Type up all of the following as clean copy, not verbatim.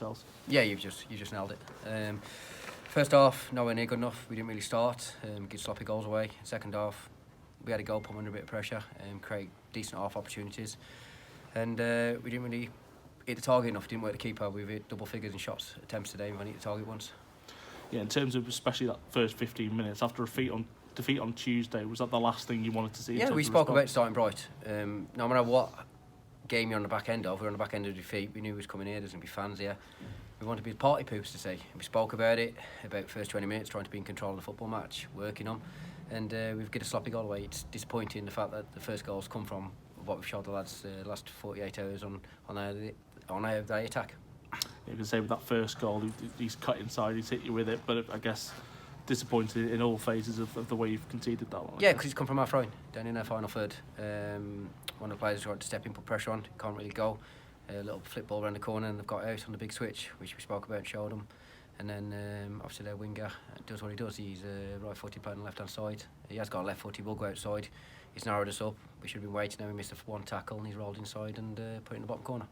yourselves? Yeah, you just nailed it. First half, nowhere near good enough. We didn't really start. Get sloppy goals away. Second half, we had a goal, put under a bit of pressure, and create decent half opportunities. And we didn't really hit the target enough. Didn't work the keeper. We've hit double figures in shots attempts today. We've only hit the target once. Yeah, in terms of especially that first 15 minutes after a defeat on Tuesday, was that the last thing you wanted to see? Yeah, we spoke about starting bright. No matter what game you're on the back end of, we're on the back end of the defeat. We knew he was coming here. There's going to be fans here. We want to be party poops to say. We spoke about it, about the first 20 minutes, trying to be in control of the football match, working on. And we've got a sloppy goal away. It's disappointing the fact that the first goals come from what we've showed the lads the last 48 hours on their attack. You can say with that first goal, he's cut inside, he's hit you with it, but I guess disappointed in all phases of the way you've conceded that one. Yeah, because he's come from our throwing, down in our final third. One of the players tried to step in, put pressure on, can't really go. A little flip ball around the corner and they've got out on the big switch, which we spoke about and showed them. And then obviously their winger does what he does. He's a right-footed player on the left-hand side. He has got a left foot, he will go outside. He's narrowed us up. We should have been waiting, now we missed one tackle and he's rolled inside and put it in the bottom corner.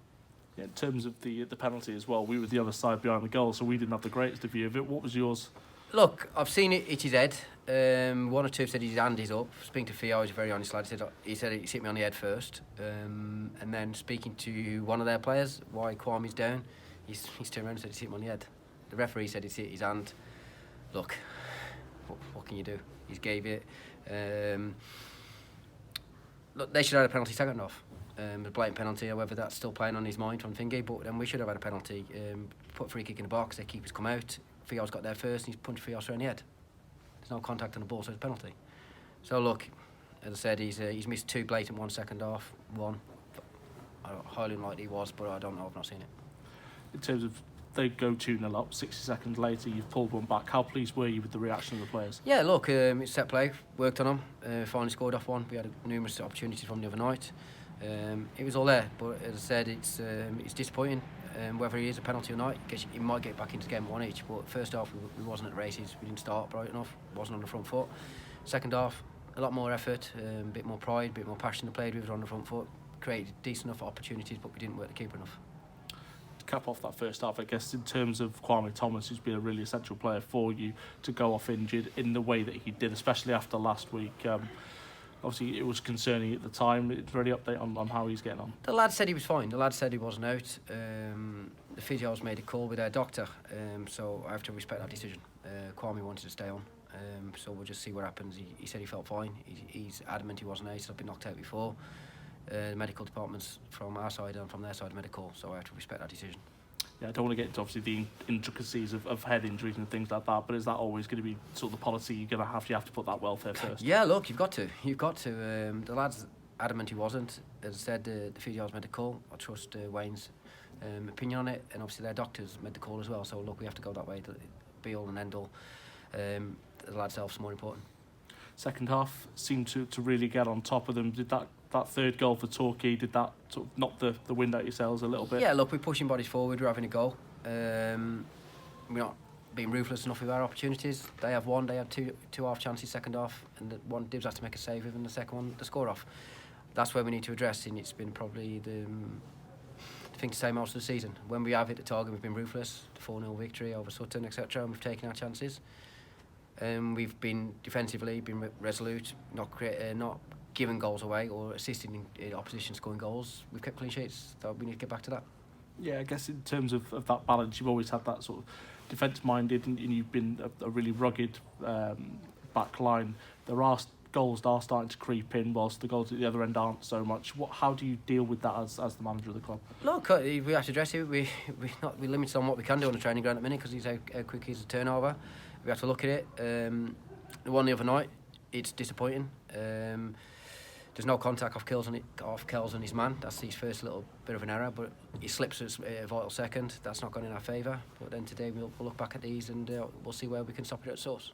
Yeah, in terms of the penalty as well, we were the other side behind the goal, so we didn't have the greatest view of it. What was yours? Look, I've seen it hit his head. One or two have said his hand is up. Speaking to Theo, he's a very honest lad. He said it hit me on the head first. And then speaking to one of their players, why Kwame's down, he's turned around and said it's hit him on the head. The referee said it's hit his hand. Look, what can you do? He's gave it. Look, they should have had a penalty taken off. A blatant penalty, however, that's still playing on his mind from Thingy, but then we should have had a penalty. Put a free kick in the box, their keeper's come out, Theo's got there first and he's punched Theo around the head. There's no contact on the ball, so it's a penalty. So look, as I said, he's missed two blatant one second half, one. Highly unlikely he was, but I don't know, I've not seen it. In terms of they go 2-0 up, 60 seconds later you've pulled one back, how pleased were you with the reaction of the players? Yeah, look, it's set play, worked on them, finally scored off one. We had numerous opportunities from the other night. It was all there, but as I said, it's disappointing. Whether he is a penalty or not, because he might get back into the game at one each. But first half, we wasn't at races. We didn't start bright enough. Wasn't on the front foot. Second half, a lot more effort, a bit more pride, a bit more passion. The played with on the front foot, created decent enough opportunities, but we didn't work the keeper enough. To cap off that first half, I guess in terms of Kwame Thomas, who's been a really essential player for you to go off injured in the way that he did, especially after last week. Obviously, it was concerning at the time. Is there any update on how he's getting on? The lad said he was fine. The lad said he wasn't out. The physios made a call with their doctor, so I have to respect that decision. Kwame wanted to stay on, so we'll just see what happens. He said he felt fine. He's adamant he wasn't out. I've been knocked out before. The medical department's from our side and from their side medical, so I have to respect that decision. Yeah, I don't want to get into obviously the intricacies of head injuries and things like that, but is that always going to be sort of the policy you're going to have? You have to put that welfare first. Yeah, look, you've got to. The lad's adamant he wasn't. As I said, the physios made the call. I trust Wayne's opinion on it, and obviously their doctors made the call as well. So look, we have to go that way. Be all and end all. The lad's health's more important. Second half seemed to really get on top of them. Did that third goal for Torquay, did that sort of knock the wind out yourselves a little bit? Yeah, look, we're pushing bodies forward, we're having a goal. We're not being ruthless enough with our opportunities. They have one, they had two half chances second half, and the one Dibs had to make a save with, and the second one, the score off. That's where we need to address, and it's been probably the thing to say most of the season. When we have hit the target, we've been ruthless. The 4-0 victory over Sutton, etc., and we've taken our chances. We've been defensively, been resolute, not giving goals away or assisting in opposition scoring goals. We've kept clean sheets, so we need to get back to that. Yeah, I guess in terms of that balance, you've always had that sort of defence-minded, and you've been a really rugged back line. Goals are starting to creep in, whilst the goals at the other end aren't so much. How do you deal with that as the manager of the club? Look, we have to address it. We're limited on what we can do on the training ground at the minute because he's how quick he's a turnover. We have to look at it. The one the other night, it's disappointing. There's no contact off Kells and his man. That's his first little bit of an error, but he slips at a vital second. That's not gone in our favour. But then today we'll look back at these and we'll see where we can stop it at source.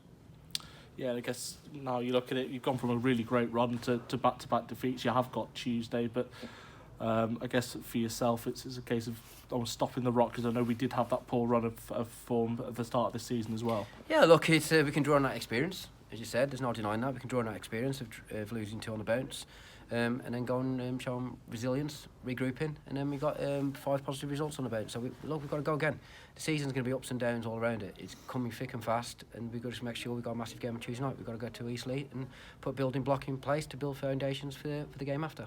Yeah, I guess now you look at it, you've gone from a really great run to back-to-back defeats. You have got Tuesday, but I guess for yourself it's a case of almost stopping the rot, because I know we did have that poor run of form at the start of the season as well. Yeah, look, we can draw on that experience. as you said, there's no denying that. We can draw on that experience of losing 2 on the bounce, and then go and show them resilience, regrouping, and then we got 5 positive results on the bounce. So we've got to go again. The season's going to be ups and downs all around it. It's coming thick and fast, and we've got to make sure we've got a massive game on Tuesday night. We've got to go to Eastleigh and put a building block in place to build foundations for the game after.